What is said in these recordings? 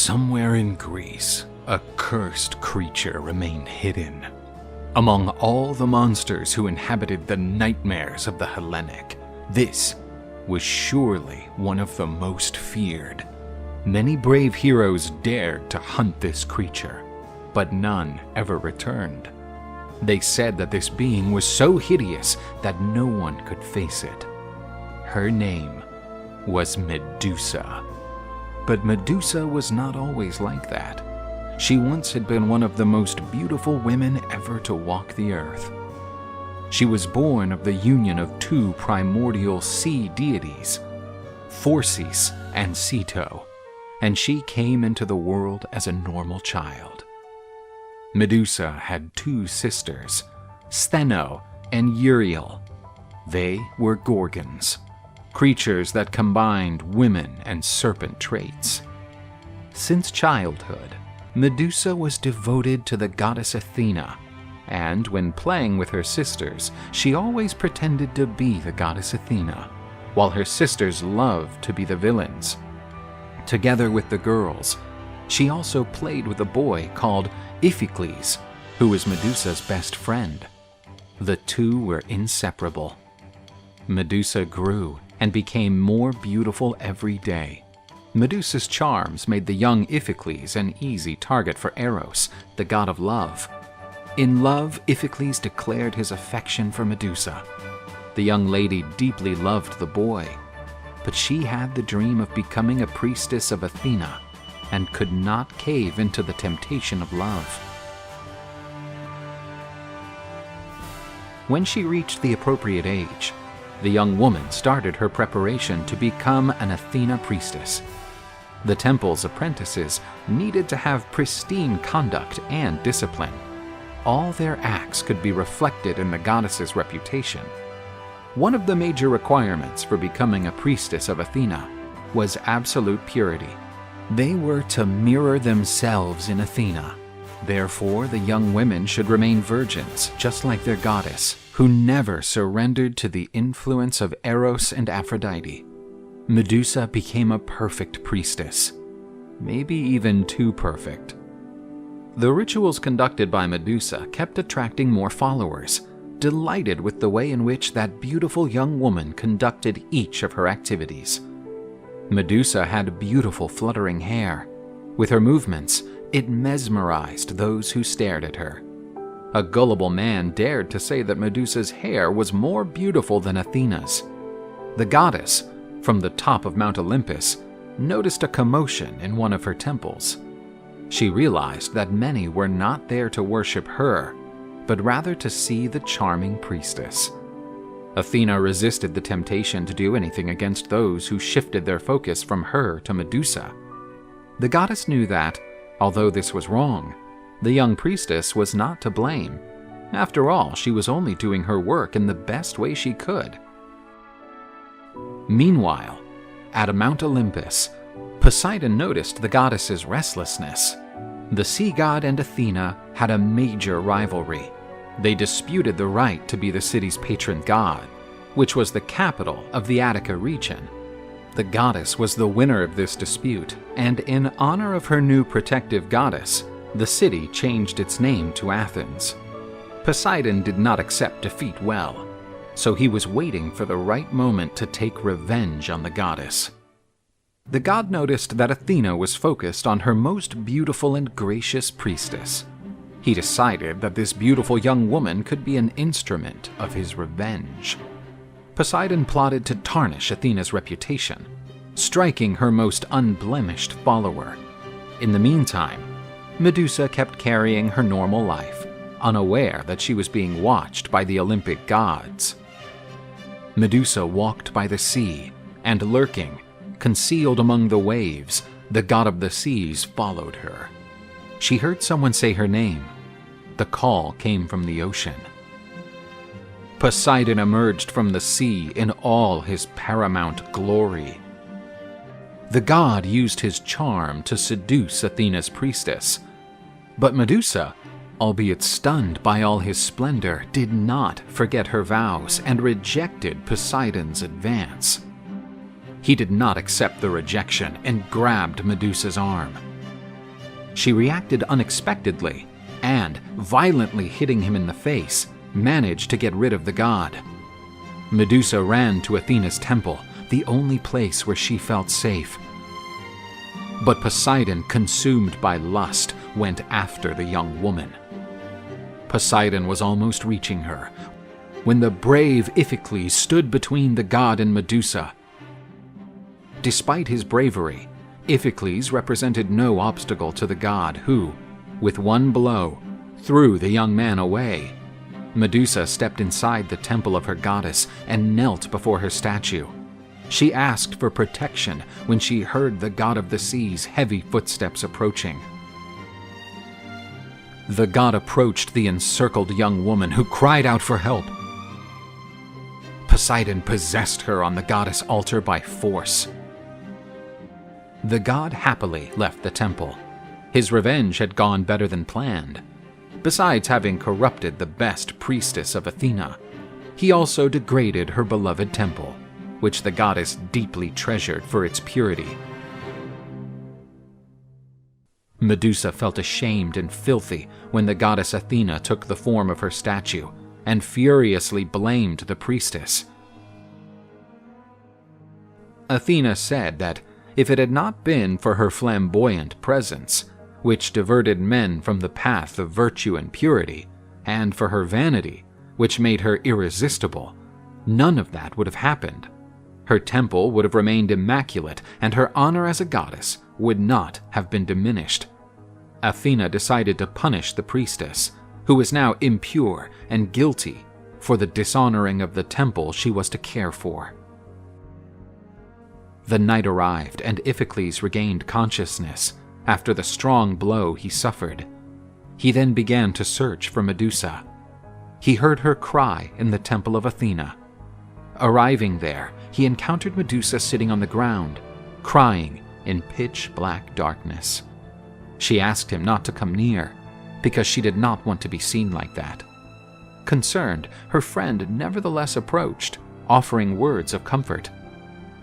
Somewhere in Greece, a cursed creature remained hidden. Among all the monsters who inhabited the nightmares of the Hellenic, this was surely one of the most feared. Many brave heroes dared to hunt this creature, but none ever returned. They said that this being was so hideous that no one could face it. Her name was Medusa. But Medusa was not always like that. She once had been one of the most beautiful women ever to walk the earth. She was born of the union of two primordial sea deities, Phorcys and Ceto, and she came into the world as a normal child. Medusa had two sisters, Stheno and Uriel. They were Gorgons, creatures that combined women and serpent traits. Since childhood, Medusa was devoted to the goddess Athena, and when playing with her sisters, she always pretended to be the goddess Athena, while her sisters loved to be the villains. Together with the girls, she also played with a boy called Iphicles, who was Medusa's best friend. The two were inseparable. Medusa grew and became more beautiful every day. Medusa's charms made the young Iphicles an easy target for Eros, the god of love. In love, Iphicles declared his affection for Medusa. The young lady deeply loved the boy, but she had the dream of becoming a priestess of Athena and could not cave into the temptation of love. When she reached the appropriate age, the young woman started her preparation to become an Athena priestess. The temple's apprentices needed to have pristine conduct and discipline. All their acts could be reflected in the goddess's reputation. One of the major requirements for becoming a priestess of Athena was absolute purity. They were to mirror themselves in Athena. Therefore, the young women should remain virgins, just like their goddess, who never surrendered to the influence of Eros and Aphrodite. Medusa became a perfect priestess, maybe even too perfect. The rituals conducted by Medusa kept attracting more followers, delighted with the way in which that beautiful young woman conducted each of her activities. Medusa had beautiful fluttering hair. With her movements, it mesmerized those who stared at her. A gullible man dared to say that Medusa's hair was more beautiful than Athena's. The goddess, from the top of Mount Olympus, noticed a commotion in one of her temples. She realized that many were not there to worship her, but rather to see the charming priestess. Athena resisted the temptation to do anything against those who shifted their focus from her to Medusa. The goddess knew that, although this was wrong, the young priestess was not to blame. After all, she was only doing her work in the best way she could. Meanwhile, at Mount Olympus, Poseidon noticed the goddess's restlessness. The sea god and Athena had a major rivalry. They disputed the right to be the city's patron god, which was the capital of the Attica region. The goddess was the winner of this dispute, and in honor of her new protective goddess, the city changed its name to Athens. Poseidon did not accept defeat well, so he was waiting for the right moment to take revenge on the goddess. The god noticed that Athena was focused on her most beautiful and gracious priestess. He decided that this beautiful young woman could be an instrument of his revenge. Poseidon plotted to tarnish Athena's reputation, striking her most unblemished follower. In the meantime, Medusa kept carrying her normal life, unaware that she was being watched by the Olympic gods. Medusa walked by the sea, and lurking, concealed among the waves, the god of the seas followed her. She heard someone say her name. The call came from the ocean. Poseidon emerged from the sea in all his paramount glory. The god used his charm to seduce Athena's priestess. But Medusa, albeit stunned by all his splendor, did not forget her vows and rejected Poseidon's advance. He did not accept the rejection and grabbed Medusa's arm. She reacted unexpectedly, and, violently hitting him in the face, managed to get rid of the god. Medusa ran to Athena's temple, the only place where she felt safe. But Poseidon, consumed by lust, went after the young woman. Poseidon was almost reaching her, when the brave Iphicles stood between the god and Medusa. Despite his bravery, Iphicles represented no obstacle to the god who, with one blow, threw the young man away. Medusa stepped inside the temple of her goddess and knelt before her statue. She asked for protection when she heard the god of the sea's heavy footsteps approaching. The god approached the encircled young woman, who cried out for help. Poseidon possessed her on the goddess altar by force. The god happily left the temple. His revenge had gone better than planned. Besides having corrupted the best priestess of Athena, he also degraded her beloved temple, which the goddess deeply treasured for its purity. Medusa felt ashamed and filthy when the goddess Athena took the form of her statue and furiously blamed the priestess. Athena said that if it had not been for her flamboyant presence, which diverted men from the path of virtue and purity, and for her vanity, which made her irresistible, none of that would have happened. Her temple would have remained immaculate, and her honor as a goddess would not have been diminished. Athena decided to punish the priestess, who was now impure and guilty, for the dishonoring of the temple she was to care for. The night arrived, and Iphicles regained consciousness after the strong blow he suffered. He then began to search for Medusa. He heard her cry in the temple of Athena. Arriving there, he encountered Medusa sitting on the ground, crying in pitch-black darkness. She asked him not to come near, because she did not want to be seen like that. Concerned, her friend nevertheless approached, offering words of comfort.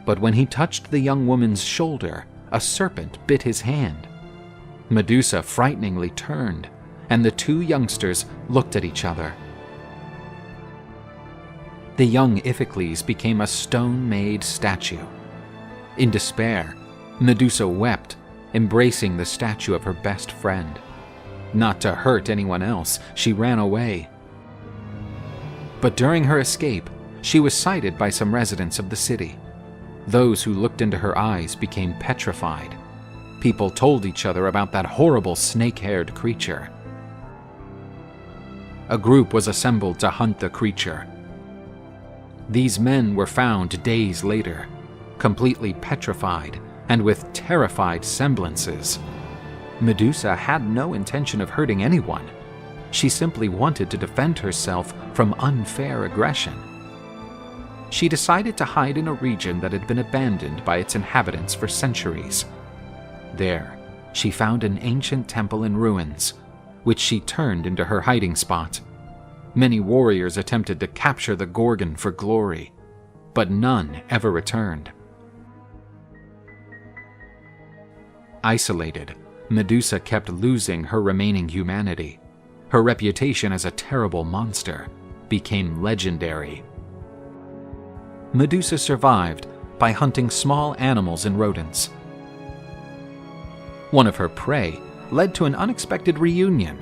But when he touched the young woman's shoulder, a serpent bit his hand. Medusa frighteningly turned, and the two youngsters looked at each other. The young Iphicles became a stone-made statue. In despair, Medusa wept, embracing the statue of her best friend. Not to hurt anyone else, she ran away. But during her escape, she was sighted by some residents of the city. Those who looked into her eyes became petrified. People told each other about that horrible snake-haired creature. A group was assembled to hunt the creature. These men were found days later, completely petrified and with terrified semblances. Medusa had no intention of hurting anyone. She simply wanted to defend herself from unfair aggression. She decided to hide in a region that had been abandoned by its inhabitants for centuries. There, she found an ancient temple in ruins, which she turned into her hiding spot. Many warriors attempted to capture the Gorgon for glory, but none ever returned. Isolated, Medusa kept losing her remaining humanity. Her reputation as a terrible monster became legendary. Medusa survived by hunting small animals and rodents. One of her prey led to an unexpected reunion.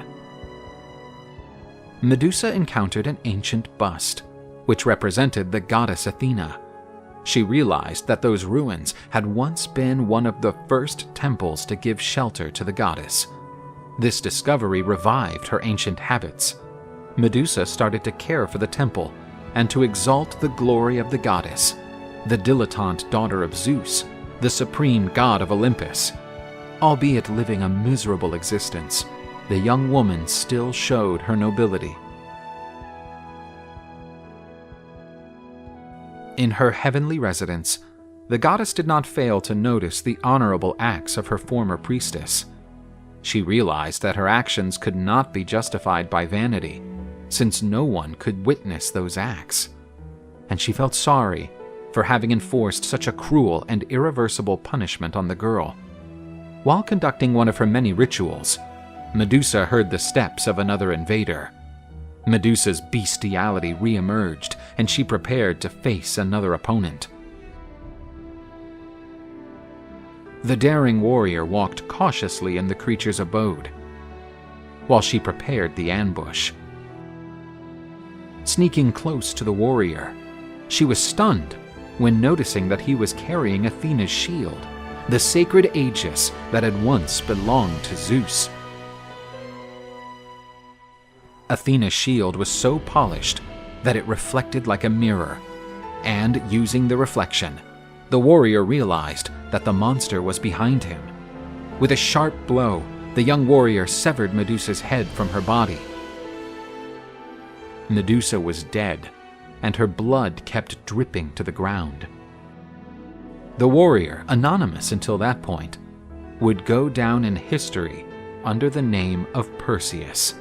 Medusa encountered an ancient bust, which represented the goddess Athena. She realized that those ruins had once been one of the first temples to give shelter to the goddess. This discovery revived her ancient habits. Medusa started to care for the temple and to exalt the glory of the goddess, the dilettante daughter of Zeus, the supreme god of Olympus. Albeit living a miserable existence, the young woman still showed her nobility. In her heavenly residence, the goddess did not fail to notice the honorable acts of her former priestess. She realized that her actions could not be justified by vanity, since no one could witness those acts. And she felt sorry for having enforced such a cruel and irreversible punishment on the girl. While conducting one of her many rituals, Medusa heard the steps of another invader. Medusa's bestiality re-emerged, and she prepared to face another opponent. The daring warrior walked cautiously in the creature's abode, while she prepared the ambush. Sneaking close to the warrior, she was stunned when noticing that he was carrying Athena's shield, the sacred aegis that had once belonged to Zeus. Athena's shield was so polished that it reflected like a mirror, and using the reflection, the warrior realized that the monster was behind him. With a sharp blow, the young warrior severed Medusa's head from her body. Medusa was dead, and her blood kept dripping to the ground. The warrior, anonymous until that point, would go down in history under the name of Perseus.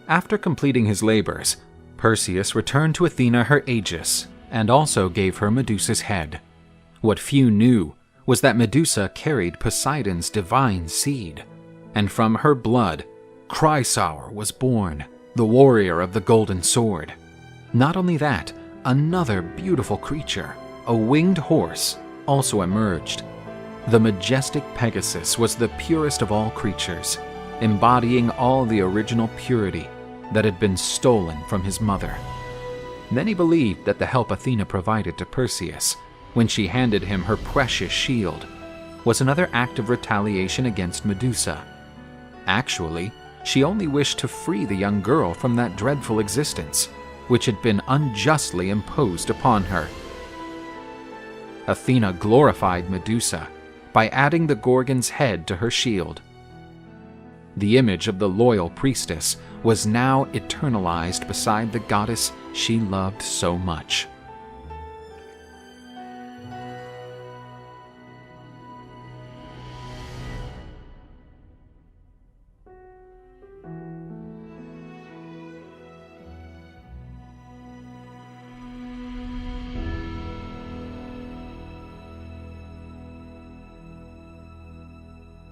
After completing his labors, Perseus returned to Athena her aegis and also gave her Medusa's head. What few knew was that Medusa carried Poseidon's divine seed, and from her blood, Chrysaor was born, the warrior of the golden sword. Not only that, another beautiful creature, a winged horse, also emerged. The majestic Pegasus was the purest of all creatures, embodying all the original purity that had been stolen from his mother. Then believed that the help Athena provided to Perseus, when she handed him her precious shield, was another act of retaliation against Medusa. Actually, she only wished to free the young girl from that dreadful existence, which had been unjustly imposed upon her. Athena glorified Medusa by adding the Gorgon's head to her shield. The image of the loyal priestess was now eternalized beside the goddess she loved so much.